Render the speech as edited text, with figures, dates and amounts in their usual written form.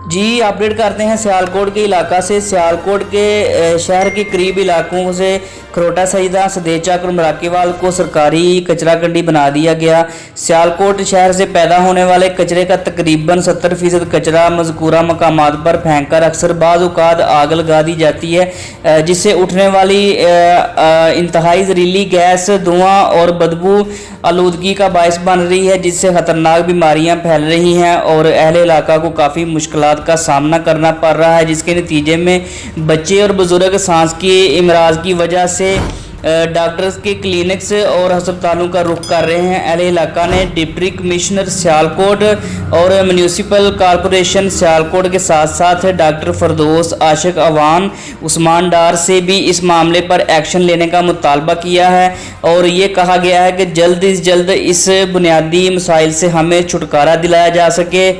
जी update करते हैं सियालकोट के इलाका से। सियालकोट के शहर के करीब इलाकों से खरोटा सईदा, सदेचा और मराकेवाल को सरकारी कचरा कंडी बना दिया गया। सियालकोट शहर से पैदा होने वाले कचरे का तकरीबन 70% कचरा मज़कूरा मकामात पर फेंक कर अक्सर बाज़ औक़ात आग लगा दी जाती है, जिससे उठने वाली इंतहाई जहरीली गैस, धुआं और बदबू आलूदगी का बायस बन रही है, जिससे ख़तरनाक बीमारियां फैल रही हैं और अहले इलाका को काफ़ी मुश्किलात का सामना करना पड़ रहा है, जिसके नतीजे में बच्चे और बुज़ुर्ग सांस की इमराज की वजह से डॉक्टर्स के क्लिनिक्स और अस्पतालों का रुख कर रहे हैं। अहले इलाका ने डिप्टी कमिश्नर सियालकोट और म्यूनिसिपल कॉरपोरेशन सियालकोट के साथ साथ डॉक्टर फरदौस आशिक अवान उस्मान डार से भी इस मामले पर एक्शन लेने का मुतालबा किया है और ये कहा गया है कि जल्द से जल्द इस बुनियादी मसाइल से हमें छुटकारा दिलाया जा सके।